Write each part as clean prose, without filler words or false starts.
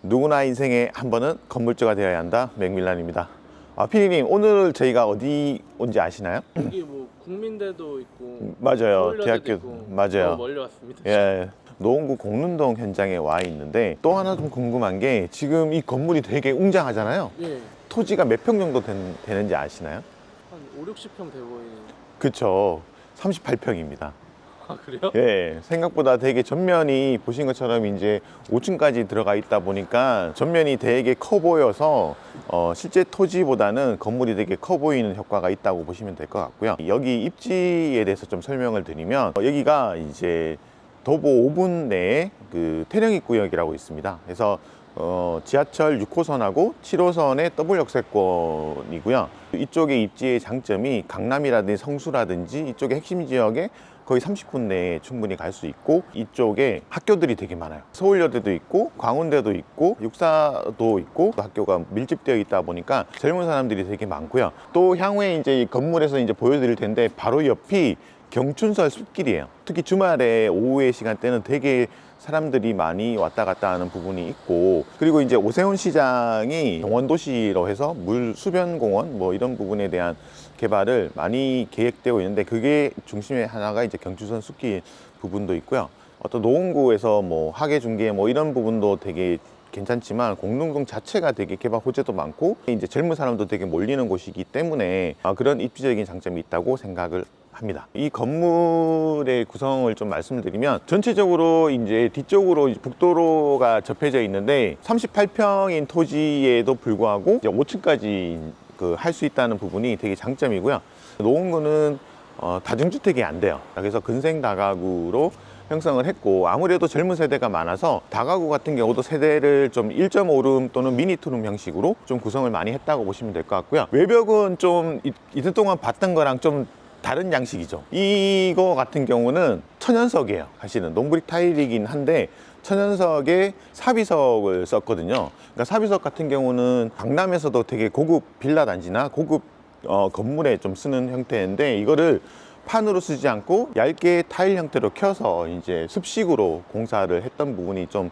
누구나 인생에 한 번은 건물주가 되어야 한다. 맥밀런입니다. 피디님, 오늘 저희가 어디 온지 아시나요? 여기 뭐 국민대도 있고 맞아요. 서울여대도 대학교 있고 맞아요. 멀리 왔습니다. 예, 노원구 공릉동 현장에 와 있는데 또 하나 좀 궁금한 게 지금 이 건물이 되게 웅장하잖아요. 예, 토지가 몇 평 정도 되는지 아시나요? 한 5, 60평 돼 보이는. 그쵸. 38평입니다. 아 그래요? 예, 생각보다 되게 전면이 보신 것처럼 이제 5층까지 들어가 있다 보니까 전면이 되게 커 보여서 실제 토지보다는 건물이 되게 커 보이는 효과가 있다고 보시면 될 것 같고요. 여기 입지에 대해서 좀 설명을 드리면 여기가 이제 도보 5분 내에 그 태릉입구역이라고 있습니다. 그래서 지하철 6호선하고 7호선의 더블 역세권이고요. 이쪽의 입지의 장점이 강남이라든지 성수라든지 이쪽의 핵심 지역에 거의 30분 내에 충분히 갈 수 있고, 이쪽에 학교들이 되게 많아요. 서울여대도 있고 광운대도 있고 육사도 있고 학교가 밀집되어 있다 보니까 젊은 사람들이 되게 많고요. 또 향후에 이제 이 건물에서 이제 보여드릴 텐데 바로 옆이 경춘설 숲길이에요. 특히 주말에 오후의 시간대는 되게 사람들이 많이 왔다 갔다 하는 부분이 있고, 그리고 이제 오세훈 시장이 동원도시로 해서 물수변공원 뭐 이런 부분에 대한 개발을 많이 계획되고 있는데, 그게 중심의 하나가 이제 경춘선 숲길 부분도 있고요. 어떤 노원구에서 뭐 하계중계 뭐 이런 부분도 되게 괜찮지만 공릉동 자체가 되게 개발 호재도 많고 이제 젊은 사람도 되게 몰리는 곳이기 때문에 그런 입지적인 장점이 있다고 생각을 합니다. 이 건물의 구성을 좀 말씀드리면 전체적으로 이제 뒤쪽으로 북도로가 접해져 있는데 38평인 토지에도 불구하고 5층까지 할 수 있다는 부분이 되게 장점이고요. 노원구는 다중주택이 안 돼요. 그래서 근생 다가구로 형성을 했고, 아무래도 젊은 세대가 많아서 다가구 같은 경우도 세대를 좀 1.5룸 또는 미니 투룸 형식으로 좀 구성을 많이 했다고 보시면 될 것 같고요. 외벽은 좀 이틀 동안 봤던 거랑 좀 다른 양식이죠. 이거 같은 경우는 천연석이에요. 사실은 농브릭 타일이긴 한데 천연석에 사비석을 썼거든요. 그러니까 사비석 같은 경우는 강남에서도 되게 고급 빌라 단지나 고급 건물에 좀 쓰는 형태인데, 이거를 판으로 쓰지 않고 얇게 타일 형태로 켜서 이제 습식으로 공사를 했던 부분이 좀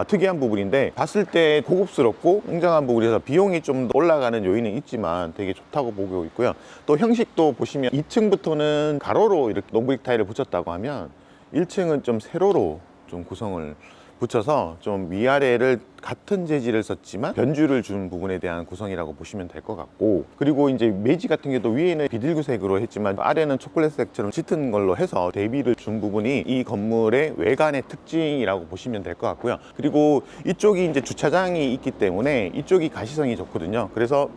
특이한 부분인데, 봤을 때 고급스럽고 웅장한 부분이라서 비용이 좀 올라가는 요인은 있지만 되게 좋다고 보고 있고요. 또 형식도 보시면 2층부터는 가로로 이렇게 농브릭 타일을 붙였다고 하면 1층은 좀 세로로 좀 구성을 붙여서 좀 위아래를 같은 재질을 썼지만 변주를 준 부분에 대한 구성이라고 보시면 될 것 같고, 그리고 이제 매지 같은 경우도 위에는 비닐구색으로 했지만 아래는 초콜릿색처럼 짙은 걸로 해서 대비를 준 부분이 이 건물의 외관의 특징이라고 보시면 될 것 같고요. 그리고 이쪽이 이제 주차장이 있기 때문에 이쪽이 가시성이 좋거든요. 그래서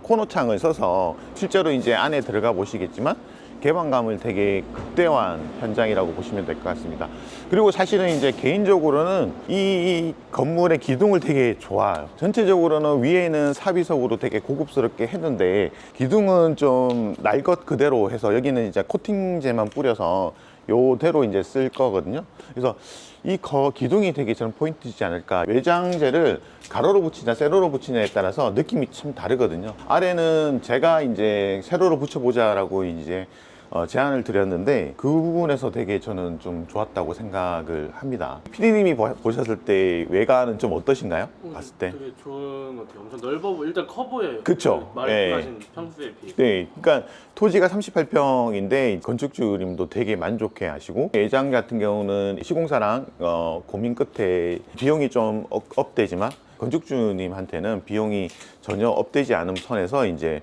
코너창을 써서 실제로 이제 안에 들어가 보시겠지만 개방감을 되게 극대화한 현장이라고 보시면 될 것 같습니다. 그리고 사실은 이제 개인적으로는 이 건물의 기둥을 되게 좋아해요. 전체적으로는 위에는 사비석으로 되게 고급스럽게 했는데 기둥은 좀 날 것 그대로 해서 여기는 이제 코팅제만 뿌려서 요대로 이제 쓸 거거든요. 그래서 이 기둥이 되게 저는 포인트이지 않을까. 외장재를 가로로 붙이냐 세로로 붙이냐에 따라서 느낌이 참 다르거든요. 아래는 제가 이제 세로로 붙여보자라고 이제 제안을 드렸는데 그 부분에서 되게 저는 좀 좋았다고 생각을 합니다. 피디님이 보셨을 때 외관은 좀 어떠신가요? 봤을 때? 되게 좋은 것 같아요. 엄청 넓어 보여. 일단 커 보여요. 그쵸. 말씀하신 평수에 비해. 네, 그러니까 토지가 38평인데 건축주님도 되게 만족해 하시고, 예장 같은 경우는 시공사랑 고민 끝에 비용이 좀 업되지만 건축주님한테는 비용이 전혀 업되지 않은 선에서 이제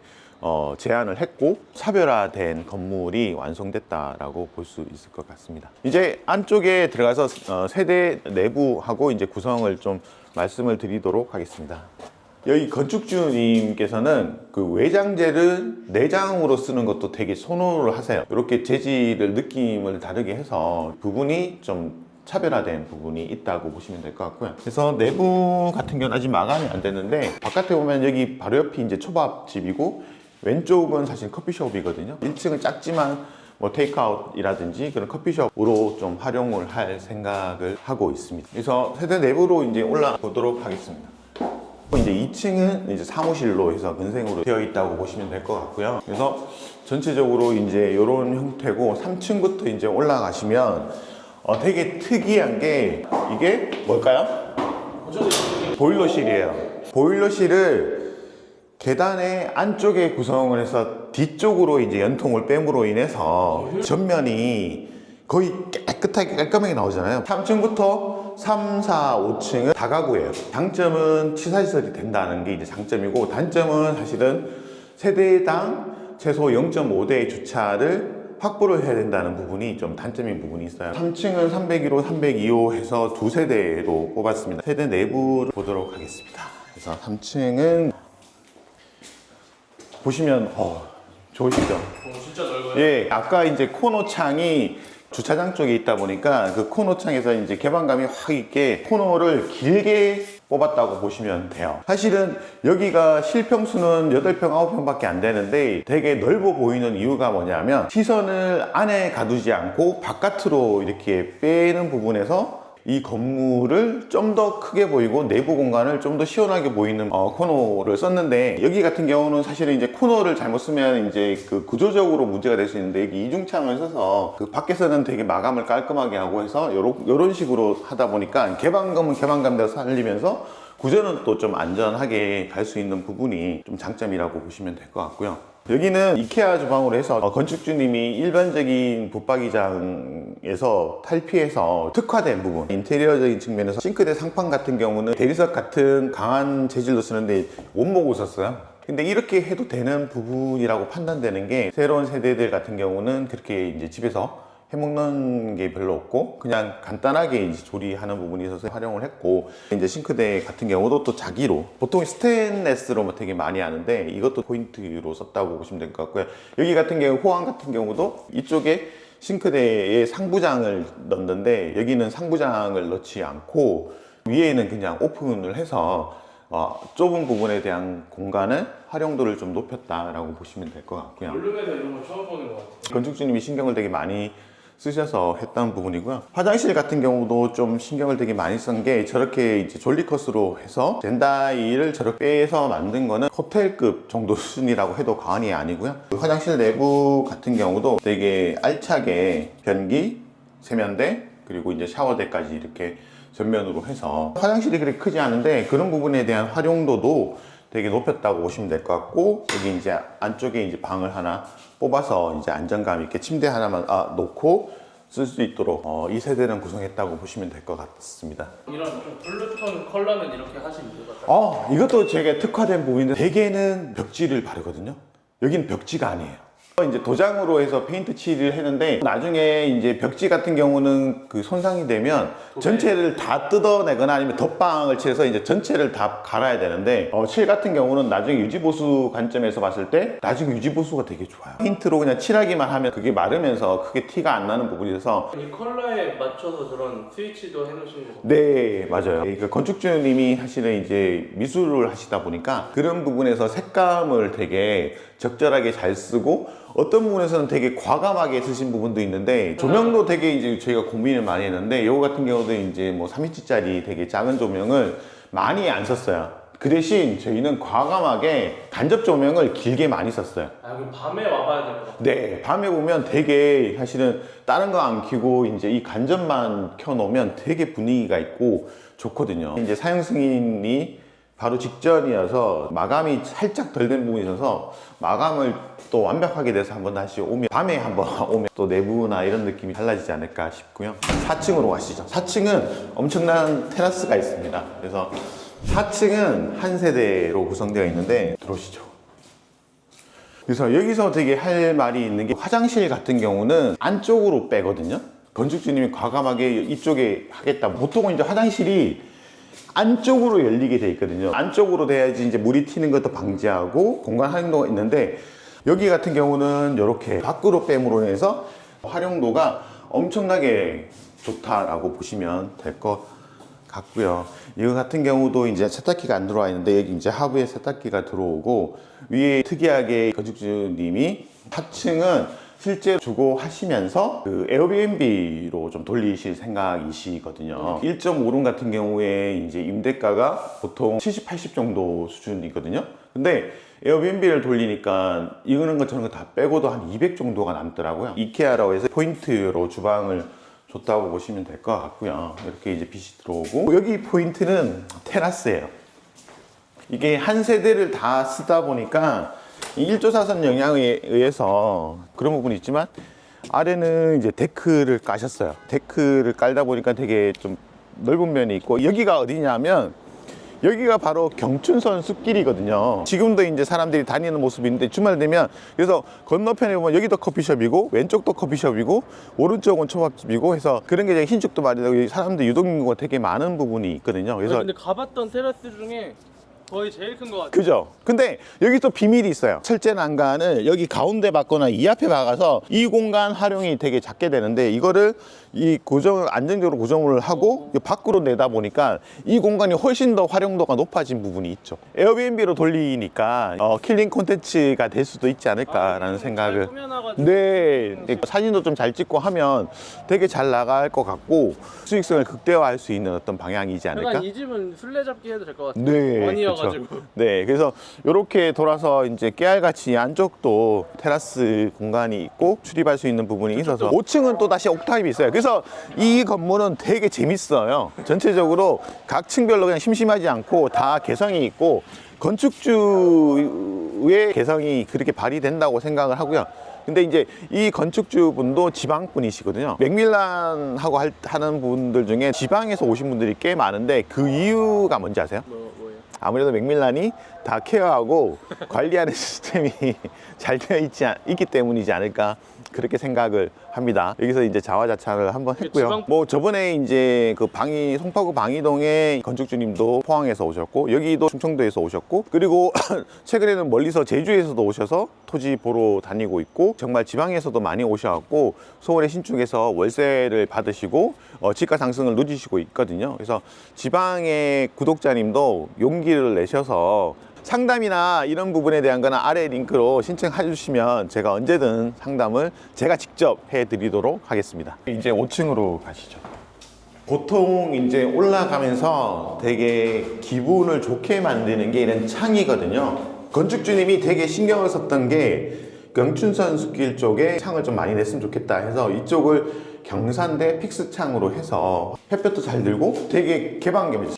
제안을 했고 차별화된 건물이 완성됐다라고 볼 수 있을 것 같습니다. 이제 안쪽에 들어가서 세대 내부하고 이제 구성을 좀 말씀을 드리도록 하겠습니다. 여기 건축주님께서는 그 외장재를 내장으로 쓰는 것도 되게 선호를 하세요. 이렇게 재질을 느낌을 다르게 해서 부분이 좀 차별화된 부분이 있다고 보시면 될 것 같고요. 그래서 내부 같은 경우는 아직 마감이 안 됐는데, 바깥에 보면 여기 바로 옆이 이제 초밥집이고 왼쪽은 사실 커피숍이거든요. 1층은 작지만 뭐 테이크아웃이라든지 그런 커피숍으로 좀 활용을 할 생각을 하고 있습니다. 그래서 세대 내부로 이제 올라보도록 하겠습니다. 이제 2층은 이제 사무실로 해서 근생으로 되어 있다고 보시면 될 것 같고요. 그래서 전체적으로 이제 이런 형태고, 3층부터 이제 올라가시면 되게 특이한 게 이게 뭘까요? 보일러실이에요. 보일러실을 계단의 안쪽에 구성을 해서 뒤쪽으로 이제 연통을 뺨으로 인해서 전면이 거의 깨끗하게 깔끔하게 나오잖아요. 3층부터 3, 4, 5층은 다가구예요. 장점은 취사시설이 된다는 게 이제 장점이고, 단점은 사실은 세대당 최소 0.5대의 주차를 확보를 해야 된다는 부분이 좀 단점인 부분이 있어요. 3층은 301호, 302호 해서 두 세대로 뽑았습니다. 세대 내부를 보도록 하겠습니다. 그래서 3층은 보시면 좋으시죠? 진짜 넓어요. 예, 아까 이제 코너 창이 주차장 쪽에 있다 보니까 그 코너 창에서 이제 개방감이 확 있게 코너를 길게 뽑았다고 보시면 돼요. 사실은 여기가 실평수는 8평, 9평밖에 안 되는데 되게 넓어 보이는 이유가 뭐냐면 시선을 안에 가두지 않고 바깥으로 이렇게 빼는 부분에서 이 건물을 좀 더 크게 보이고 내부 공간을 좀 더 시원하게 보이는 코너를 썼는데, 여기 같은 경우는 사실은 이제 코너를 잘못 쓰면 이제 그 구조적으로 문제가 될 수 있는데, 여기 이중창을 써서 그 밖에서는 되게 마감을 깔끔하게 하고 해서 요런 식으로 하다 보니까 개방감은 개방감대로 살리면서 구조는 또 좀 안전하게 갈 수 있는 부분이 좀 장점이라고 보시면 될 것 같고요. 여기는 이케아 주방으로 해서 건축주님이 일반적인 붙박이장에서 탈피해서 특화된 부분, 인테리어적인 측면에서 싱크대 상판 같은 경우는 대리석 같은 강한 재질로 쓰는데 원목을 썼어요. 근데 이렇게 해도 되는 부분이라고 판단되는 게, 새로운 세대들 같은 경우는 그렇게 이제 집에서 해먹는 게 별로 없고 그냥 간단하게 이제 조리하는 부분이 있어서 활용을 했고, 이제 싱크대 같은 경우도 또 자기로, 보통 스테인레스로 뭐 되게 많이 하는데 이것도 포인트로 썼다고 보시면 될 것 같고요. 여기 같은 경우 호환 같은 경우도 이쪽에 싱크대에 상부장을 넣는데, 여기는 상부장을 넣지 않고 위에는 그냥 오픈을 해서 좁은 부분에 대한 공간을 활용도를 좀 높였다라고 보시면 될 것 같고요. 원룸에서 이런 걸 처음 보는 것 같아요. 건축주님이 신경을 되게 많이 쓰셔서 했던 부분이고요. 화장실 같은 경우도 좀 신경을 되게 많이 쓴 게, 저렇게 이제 졸리컷으로 해서 젠다이를 저렇게 빼서 만든 거는 호텔급 정도 수준이라고 해도 과언이 아니고요. 화장실 내부 같은 경우도 되게 알차게 변기, 세면대, 그리고 이제 샤워대까지 이렇게 전면으로 해서 화장실이 그렇게 크지 않은데 그런 부분에 대한 활용도도 되게 높였다고 보시면 될 것 같고, 여기 이제 안쪽에 이제 방을 하나 뽑아서 이제 안정감 있게 침대 하나만 놓고 쓸 수 있도록 이 세대는 구성했다고 보시면 될 것 같습니다. 이런 좀 블루톤 컬러는 이렇게 하신 이유가 이것도 제가 특화된 부분인데, 대개는 벽지를 바르거든요. 여기는 벽지가 아니에요. 이제 도장으로 해서 페인트 칠을 했는데, 나중에 이제 벽지 같은 경우는 그 손상이 되면 전체를 다 뜯어내거나 아니면 덧방을 칠해서 이제 전체를 다 갈아야 되는데, 칠 같은 경우는 나중에 유지보수 관점에서 봤을 때 나중에 유지보수가 되게 좋아요. 페인트로 그냥 칠하기만 하면 그게 마르면서 크게 티가 안 나는 부분이라서. 이 컬러에 맞춰서 저런 스위치도 해놓으신 거예요? 네, 맞아요. 그 건축주님이 사실은 이제 미술을 하시다 보니까 그런 부분에서 색감을 되게 적절하게 잘 쓰고, 어떤 부분에서는 되게 과감하게 쓰신 부분도 있는데, 조명도 되게 이제 저희가 고민을 많이 했는데, 이거 같은 경우도 이제 뭐 3인치짜리 되게 작은 조명을 많이 안 썼어요. 그 대신 저희는 과감하게 간접 조명을 길게 많이 썼어요. 그럼 밤에 와봐야 될 것 같아요. 네, 밤에 보면 되게 사실은 다른 거 안 켜고 이제 이 간접만 켜놓으면 되게 분위기가 있고 좋거든요. 이제 사용 승인이 바로 직전이어서 마감이 살짝 덜 된 부분이 있어서 마감을 또 완벽하게 돼서 한번 다시 오면, 밤에 한번 오면 또 내부나 이런 느낌이 달라지지 않을까 싶고요. 4층으로 가시죠. 4층은 엄청난 테라스가 있습니다. 그래서 4층은 한 세대로 구성되어 있는데, 들어오시죠. 그래서 여기서 되게 할 말이 있는 게, 화장실 같은 경우는 안쪽으로 빼거든요. 건축주님이 과감하게 이쪽에 하겠다. 보통은 이제 화장실이 안쪽으로 열리게 돼 있거든요. 안쪽으로 돼야지 이제 물이 튀는 것도 방지하고 공간 활용도가 있는데, 여기 같은 경우는 이렇게 밖으로 뺨으로 해서 활용도가 엄청나게 좋다라고 보시면 될 것 같고요. 이거 같은 경우도 이제 세탁기가 안 들어와 있는데, 여기 이제 하부에 세탁기가 들어오고, 위에 특이하게 건축주님이 4층은 실제 주고 하시면서 그 에어비앤비로 좀 돌리실 생각이시거든요. 1.5룸 같은 경우에 이제 임대가가 보통 70, 80 정도 수준이거든요. 근데 에어비앤비를 돌리니까 이거는 것처럼 다 빼고도 한 200 정도가 남더라고요. 이케아라고 해서 포인트로 주방을 좋다고 보시면 될 것 같고요. 이렇게 이제 빛이 들어오고, 여기 포인트는 테라스예요. 이게 한 세대를 다 쓰다 보니까 이 일조사선 영향에 의해서 그런 부분이 있지만, 아래는 이제 데크를 까셨어요. 데크를 깔다 보니까 되게 좀 넓은 면이 있고, 여기가 어디냐면 여기가 바로 경춘선 숲길이거든요. 지금도 이제 사람들이 다니는 모습이 있는데, 주말 되면, 그래서 건너편에 보면 여기도 커피숍이고 왼쪽도 커피숍이고 오른쪽은 초밥집이고 해서 그런 게 이제 흰축도 많이 되고 사람들 유동인구가 되게 많은 부분이 있거든요. 그래서 근데 가봤던 테라스 중에 거의 제일 큰 것 같아요. 그죠? 근데 여기 또 비밀이 있어요. 철제 난간을 여기 가운데 박거나 이 앞에 박아서 이 공간 활용이 되게 작게 되는데, 이거를 이 고정을 안정적으로 고정을 하고 밖으로 내다 보니까 이 공간이 훨씬 더 활용도가 높아진 부분이 있죠. 에어비앤비로 돌리니까 킬링 콘텐츠가 될 수도 있지 않을까라는 생각을. 네, 사진도 좀 잘 찍고 하면 되게 잘 나갈 것 같고 수익성을 극대화할 수 있는 어떤 방향이지 않을까? 약간 이 집은 술래잡기 해도 될 것 같아요. 네, 원이어가지고. 그쵸. 네, 그래서 이렇게 돌아서 이제 깨알같이 안쪽도 테라스 공간이 있고 출입할 수 있는 부분이 있어서 5층은 또 다시 옥타입이 있어요. 그래서 이 건물은 되게 재밌어요. 전체적으로 각 층별로 그냥 심심하지 않고 다 개성이 있고 건축주의 개성이 그렇게 발휘된다고 생각을 하고요. 근데 이제 이 건축주분도 지방 분이시거든요. 맥밀란하고 하는 분들 중에 지방에서 오신 분들이 꽤 많은데, 그 이유가 뭔지 아세요? 뭐예요? 아무래도 맥밀란이 다 케어하고 관리하는 시스템이 잘 되어 있기 때문이지 않을까, 그렇게 생각을 합니다. 여기서 이제 자화자찬을 한번 했고요. 뭐 저번에 이제 그 송파구 방이동에 건축주님도 포항에서 오셨고, 여기도 충청도에서 오셨고, 그리고 최근에는 멀리서 제주에서도 오셔서 토지 보러 다니고 있고, 정말 지방에서도 많이 오셔갖고 서울의 신축에서 월세를 받으시고 지가 상승을 누리시고 있거든요. 그래서 지방의 구독자님도 용기를 내셔서 상담이나 이런 부분에 대한 거는 아래 링크로 신청해 주시면 제가 언제든 상담을 제가 직접 해 드리도록 하겠습니다. 이제 5층으로 가시죠. 보통 이제 올라가면서 되게 기분을 좋게 만드는 게 이런 창이거든요. 건축주님이 되게 신경을 썼던 게 경춘선 숲길 쪽에 창을 좀 많이 냈으면 좋겠다 해서 이쪽을 경산대 픽스 창으로 해서 햇볕도 잘 들고 되게 개방감이.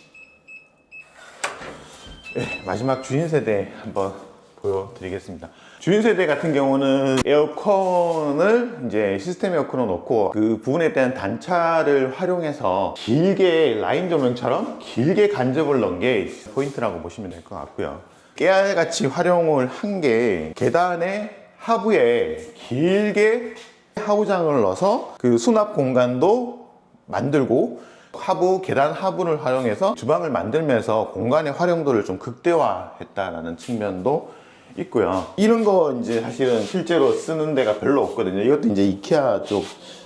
네, 마지막 주인 세대 한번 보여드리겠습니다. 주인 세대 같은 경우는 에어컨을 이제 시스템 에어컨을 놓고 그 부분에 대한 단차를 활용해서 길게 라인 조명처럼 길게 간접을 넣은 게 포인트라고 보시면 될 것 같고요. 깨알같이 활용을 한 게 계단의 하부에 길게 하부장을 넣어서 그 수납 공간도 만들고, 하부, 계단 하부를 활용해서 주방을 만들면서 공간의 활용도를 좀 극대화했다라는 측면도 있고요. 이런 거 이제 사실은 실제로 쓰는 데가 별로 없거든요. 이것도 이제 이케아 쪽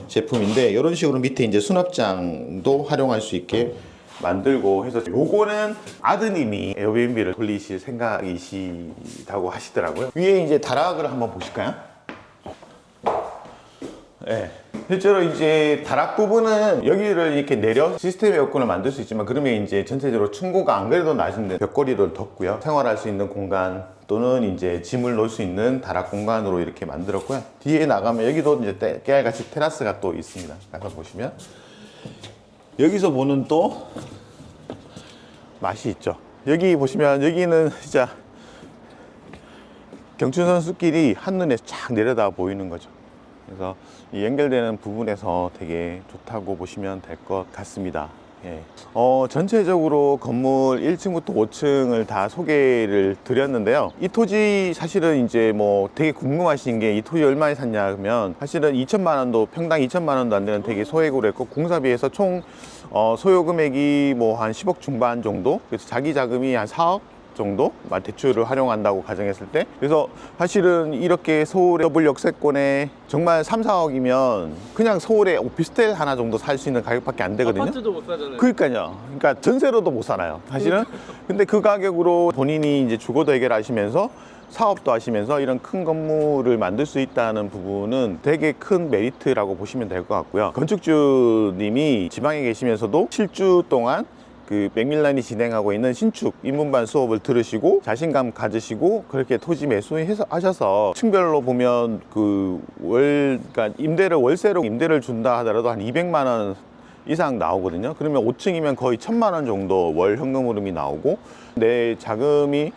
제품인데, 이런 식으로 밑에 이제 수납장도 활용할 수 있게 만들고 해서, 요거는 아드님이 에어비앤비를 돌리실 생각이시다고 하시더라고요. 위에 이제 다락을 한번 보실까요? 네. 실제로 이제 다락 부분은 여기를 이렇게 내려 시스템 에어컨을 만들 수 있지만, 그러면 이제 전체적으로 층고가 안 그래도 낮은데 벽걸이를 덮고요. 생활할 수 있는 공간 또는 이제 짐을 놓을 수 있는 다락 공간으로 이렇게 만들었고요. 뒤에 나가면 여기도 이제 깨알같이 테라스가 또 있습니다. 가서 보시면 여기서 보는 또 맛이 있죠. 여기 보시면 여기는 진짜 경춘선 숲길이 한눈에 쫙 내려다 보이는 거죠. 그래서 이 연결되는 부분에서 되게 좋다고 보시면 될 것 같습니다. 예. 전체적으로 건물 1층부터 5층을 다 소개를 드렸는데요. 이 토지 사실은 이제 뭐 되게 궁금하신 게 이 토지 얼마에 샀냐 하면, 사실은 2천만 원도, 평당 2천만 원도 안 되는 되게 소액으로 했고, 공사비에서 총 소요 금액이 뭐 한 10억 중반 정도, 그래서 자기 자금이 한 4억 정도 대출을 활용한다고 가정했을 때, 그래서 사실은 이렇게 서울의 더블 역세권에 정말 3, 4억이면 그냥 서울에 오피스텔 하나 정도 살 수 있는 가격밖에 안 되거든요. 아파트도 못 사잖아요. 그러니까요. 그러니까 전세로도 못 사나요, 사실은. 근데 그 가격으로 본인이 이제 주거도 해결하시면서 사업도 하시면서 이런 큰 건물을 만들 수 있다는 부분은 되게 큰 메리트라고 보시면 될 것 같고요. 건축주님이 지방에 계시면서도 7주 동안 그 맥밀란이 진행하고 있는 신축 입문반 수업을 들으시고 자신감 가지시고 그렇게 토지 매수해서 하셔서 층별로 보면 그러니까 임대를 월세로 임대를 준다 하더라도 한 200만 원 이상 나오거든요. 그러면 5층이면 거의 1000만 원 정도 월 현금 흐름이 나오고 내 자금이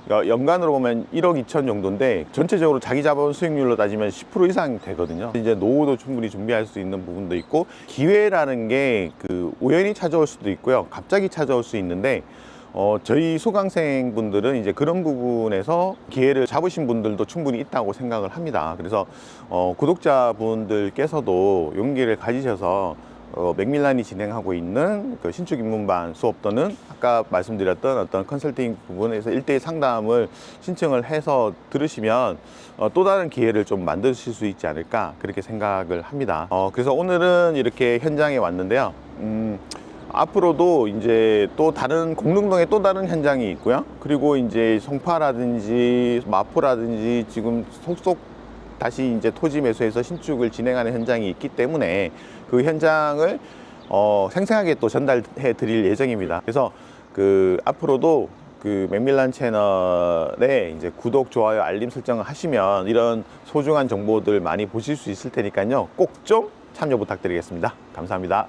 연간으로 보면 1억 2천 정도인데 전체적으로 자기 자본 수익률로 따지면 10% 이상 되거든요. 이제 노후도 충분히 준비할 수 있는 부분도 있고 기회라는 게 그 우연히 찾아올 수도 있고요. 갑자기 찾아올 수 있는데 저희 수강생 분들은 이제 그런 부분에서 기회를 잡으신 분들도 충분히 있다고 생각을 합니다. 그래서 구독자분들께서도 용기를 가지셔서 맥밀란이 진행하고 있는 그 신축 입문반 수업 또는 아까 말씀드렸던 어떤 컨설팅 부분에서 1:1 상담을 신청을 해서 들으시면 또 다른 기회를 좀 만드실 수 있지 않을까 그렇게 생각을 합니다. 그래서 오늘은 이렇게 현장에 왔는데요. 앞으로도 이제 또 다른 공릉동에 또 다른 현장이 있고요. 그리고 이제 송파라든지 마포라든지 지금 속속 다시 이제 토지 매수해서 신축을 진행하는 현장이 있기 때문에 그 현장을 생생하게 또 전달해 드릴 예정입니다. 그래서 그 앞으로도 그 맥밀란 채널에 이제 구독, 좋아요, 알림 설정을 하시면 이런 소중한 정보들 많이 보실 수 있을 테니까요. 꼭 좀 참여 부탁드리겠습니다. 감사합니다.